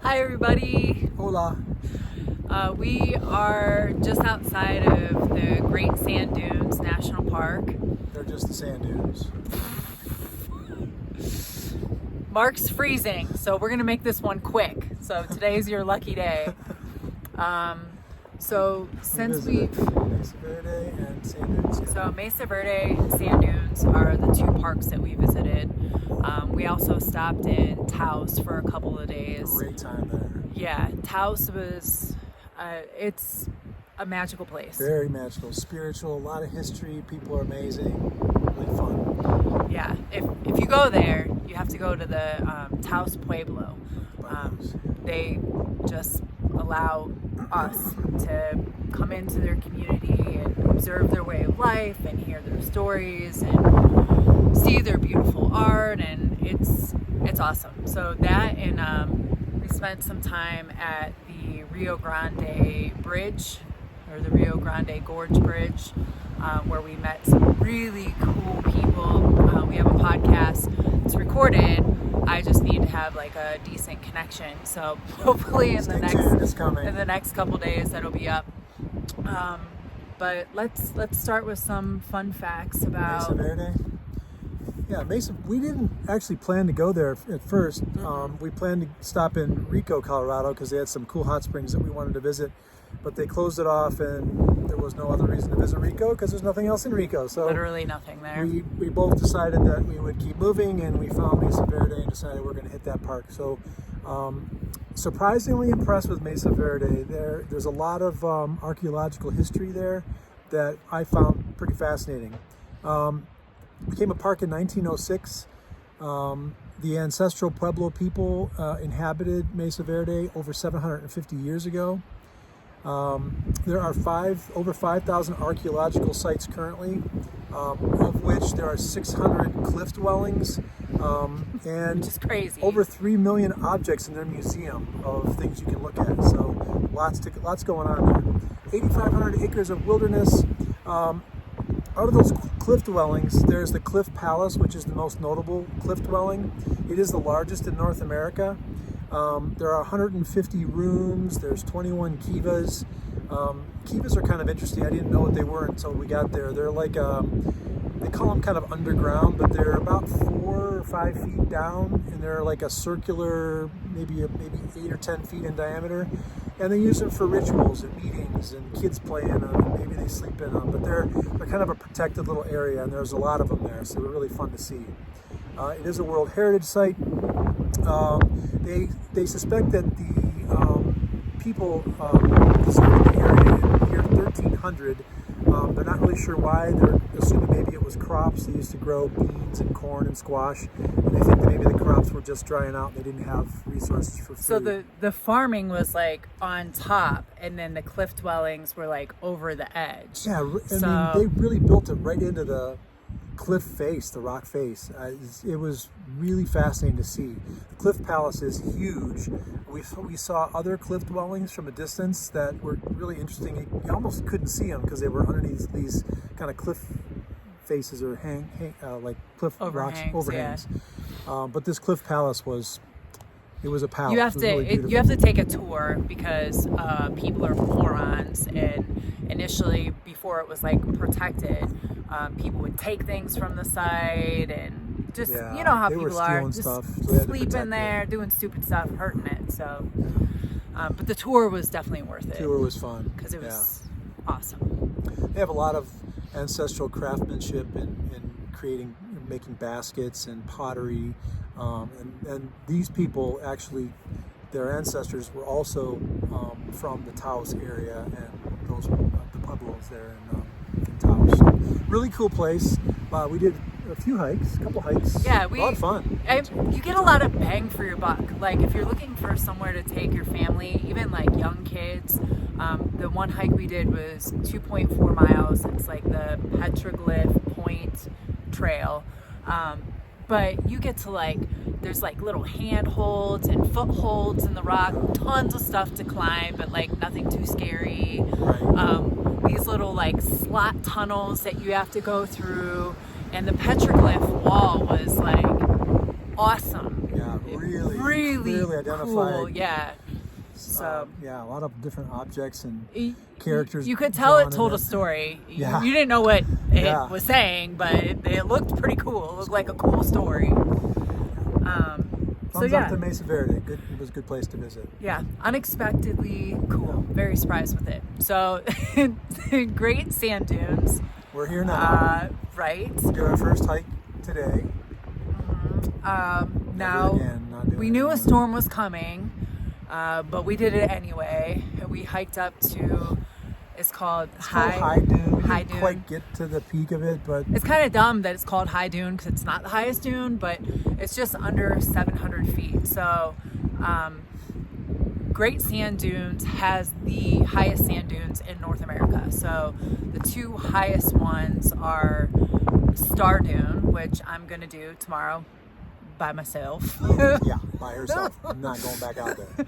Hi everybody. Hola. We are just outside of the Great Sand Dunes National Park. They're just the sand dunes. Mark's freezing, so we're gonna make this one quick. So today's your lucky day. So since we've Mesa Verde and sand dunes. Yeah. So Mesa Verde and Sand Dunes are the two parks that we visited. We also stopped in Taos for a couple of days. Great time there. Yeah, Taos was, it's a magical place. Very magical, spiritual, a lot of history. People are amazing, really fun. Yeah, if you go there, you have to go to the Taos Pueblo. They just allow us to come into their community and observe their way of life and hear their stories and see their beautiful art, and it's awesome. So that, and we spent some time at the Rio Grande Bridge, or the Rio Grande Gorge Bridge, where we met some really cool people. We have a podcast. It's recorded. I just need to have like a decent connection. So hopefully in the next couple days that'll be up. But let's start with some fun facts about Mesa Verde. Yeah, Mesa. We didn't actually plan to go there at first. We planned to stop in Rico, Colorado, because they had some cool hot springs that we wanted to visit. But they closed it off, and there was no other reason to visit Rico because there's nothing else in Rico. So literally nothing there. We both decided that we would keep moving, and we found Mesa Verde and decided we're going to hit that park. So surprisingly impressed with Mesa Verde. There's a lot of archaeological history there that I found pretty fascinating. Became a park in 1906. The ancestral Pueblo people inhabited Mesa Verde over 750 years ago. There are over 5,000 archaeological sites currently, of which there are 600 cliff dwellings, and which is crazy. Over 3 million objects in their museum of things you can look at. So lots going on there. 8,500 acres of wilderness. Out of those cliff dwellings, there's the Cliff Palace, which is the most notable cliff dwelling. It is the largest in North America. There are 150 rooms. There's 21 kivas. Kivas are kind of interesting. I didn't know what they were until we got there. They're like, they call them kind of underground, but they're about 4 or 5 feet down, and they're like a circular, maybe 8 or 10 feet in diameter. And they use them for rituals and meetings, and kids play in them, and maybe they sleep in them. But they're kind of a protected little area, and there's a lot of them there, so they're really fun to see. It is a World Heritage Site. They suspect that the people visited the area in the year 1300. They're not really sure why. They're assuming maybe it was crops. They used to grow beans and corn and squash, and they think that maybe the crops were just drying out and they didn't have resources for food. So the farming was like on top, and then the cliff dwellings were like over the edge. Yeah, I mean, they really built it right into the cliff face, the rock face. It was really fascinating to see. The Cliff Palace is huge. We saw other cliff dwellings from a distance that were really interesting. You almost couldn't see them because they were underneath these kind of cliff faces or like cliff rocks overhangs. Yeah. But this Cliff Palace was a palace. You have to take a tour because people are morons, and initially, before it was like protected, people would take things from the site and just, you know how people are, just stuff, sleeping there, doing stupid stuff, hurting it. So, but the tour was definitely worth it. The tour was fun because it was awesome. They have a lot of ancestral craftsmanship in making baskets and pottery, and these people actually, their ancestors were also from the Taos area and the Pueblos there in Taos. So, really cool place. We did a couple hikes. Yeah, a lot of fun. You get a lot of bang for your buck. Like if you're looking for somewhere to take your family, even like young kids, the one hike we did was 2.4 miles. It's like the Petroglyph Point Trail. But you get to there's like little handholds and footholds in the rock, tons of stuff to climb, but like nothing too scary. Right. These little like slot tunnels that you have to go through, and the petroglyph wall was like awesome. Yeah, Yeah, really really identified. cool. Yeah. So yeah, a lot of different objects and y- characters. You could tell drawn it in told a story. Yeah. You didn't know what it Yeah. was saying, but it looked pretty cool. It looked like a cool story. So Thumbs yeah. up to Mesa Verde. Good, it was a good place to visit. Yeah, unexpectedly cool. Very surprised with it. So, great sand dunes. We're here now. Right. We did our first hike today. Now, Not doing we it knew a anymore. storm was coming, but we did it anyway. We hiked up to, it's called High Dune. We High didn't Dune. quite get to the peak of it, but It's kind of dumb that it's called High Dune because it's not the highest dune, but it's just under 700 feet. So, Great Sand Dunes has the highest sand dunes in North America. So the two highest ones are Star Dune, which I'm going to do tomorrow by myself. yeah, by herself. I'm not going back out there.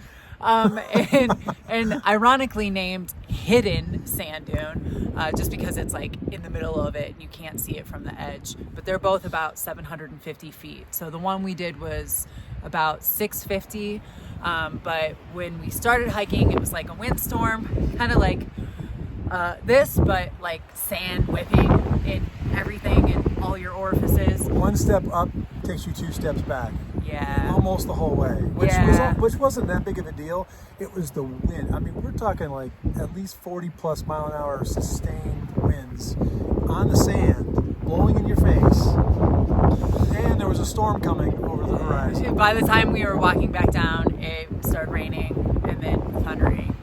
And ironically named Hidden Sand Dune, just because it's like in the middle of it and you can't see it from the edge. But they're both about 750 feet. So the one we did was about 650. But when we started hiking, it was like a windstorm, kind of like this, but like sand whipping in everything in all your orifices. One step up takes you 2 steps back. Yeah. Almost the whole way, Yeah. which wasn't that big of a deal. It was the wind. I mean, we're talking like at least 40 plus mile an hour sustained winds on the sand, blowing in your face. And there was a storm coming over the horizon. By the time we were walking back down, it started raining and then thundering.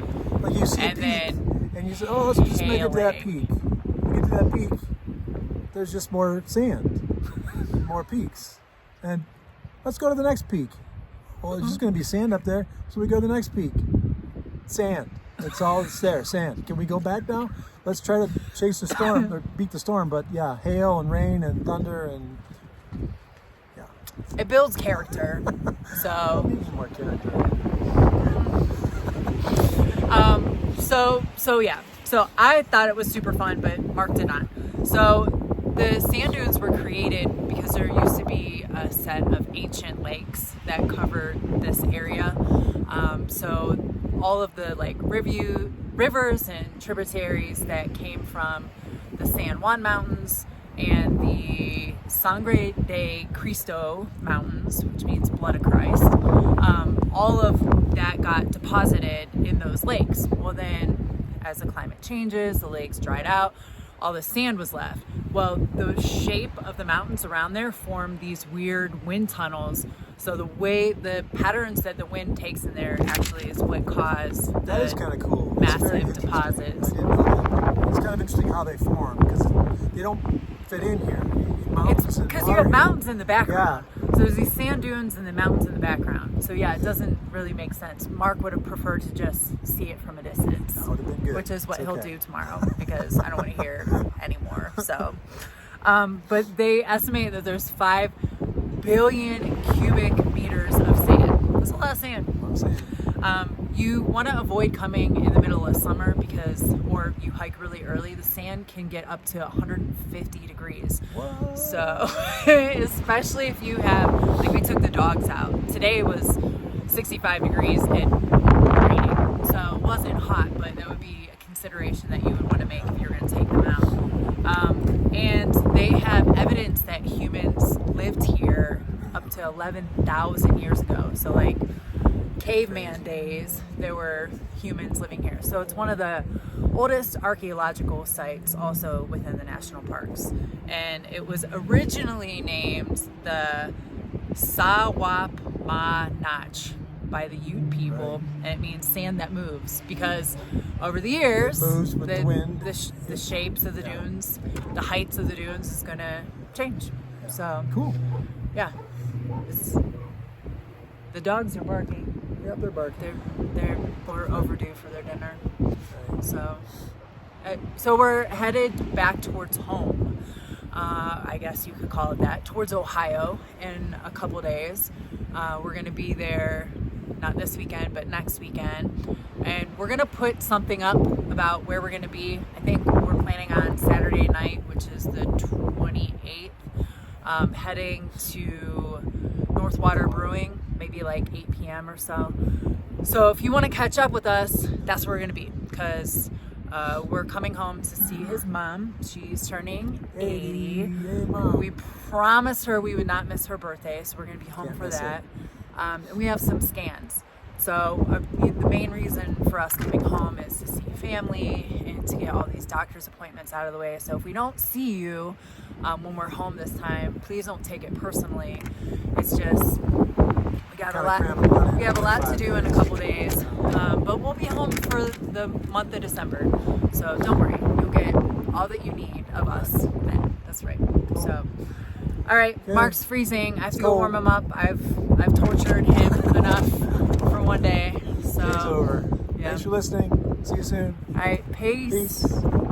Like you see a And peak, then and you say, "Oh, let's just make it to that hailing. peak." We get to that peak. There's just more sand, more peaks, and let's go to the next peak. Well, there's just going to be sand up there, so we go to the next peak. Sand. That's all that's there. Sand. Can we go back now? Let's try to chase the storm or beat the storm. But yeah, hail and rain and thunder and yeah. It builds character. So, Needs more character. so yeah. So I thought it was super fun, but Mark did not. So the sand dunes were created because there used to be a set of ancient lakes that covered this area. So all of the like rivers and tributaries that came from the San Juan Mountains and the Sangre de Cristo Mountains, which means blood of Christ, all of that got deposited in those lakes. Well, then as the climate changes, the lakes dried out, all the sand was left. Well, the shape of the mountains around there formed these weird wind tunnels. So the patterns that the wind takes in there actually is what caused That is the kind of cool. It's very massive interesting. deposits. I didn't know that. It's kind of interesting how they form because they don't fit in here. Mountains It's and because you water have here. mountains in the background. So there's these sand dunes and the mountains in the background. So yeah, it doesn't really make sense. Mark would have preferred to just see it from a distance, That would have been good. which is what It's he'll okay. do tomorrow because I don't want to hear anymore. So, but they estimate that there's 5 billion cubic meters of sand. That's a lot of sand. I'm saying. You want to avoid coming in the middle of summer or you hike really early, the sand can get up to 150 degrees. What? So, especially if you have, like we took the dogs out. Today was 65 degrees and raining. So it wasn't hot, but that would be a consideration that you would want to make if you're going to take them out. And they have evidence that humans lived here up to 11,000 years ago. So like caveman days, there were humans living here. So it's one of the oldest archaeological sites also within the national parks. And it was originally named the Sawapmanach by the Ute people, and it means sand that moves because over the years, It moves with the wind. the shapes of the dunes, the heights of the dunes is going to change. So, Cool. yeah. The dogs are barking. Yep, they're barking. We're overdue for their dinner. So we're headed back towards home. I guess you could call it that, towards Ohio in a couple days. We're going to be there not this weekend, but next weekend. And we're going to put something up about where we're going to be. I think we're planning on Saturday night, which is the 28th, heading to Northwater Brewing maybe like 8 p.m. or so. So if you want to catch up with us, that's where we're going to be, because we're coming home to see his mom. She's turning 80. Hey, Mom. We promised her we would not miss her birthday, so we're going to be home Can't for miss that. And we have some scans. So the main reason for us coming home is to see family and to get all these doctor's appointments out of the way. So if we don't see you when we're home this time, please don't take it personally. It's just we have a lot to do in a couple days, but we'll be home for the month of December. So don't worry, you'll get all that you need of us then. That's right. So. All right, okay. Mark's freezing. I have to go warm him up. I've tortured him enough for one day. So It's over. Yeah. Thanks for listening. See you soon. All right, peace. Peace.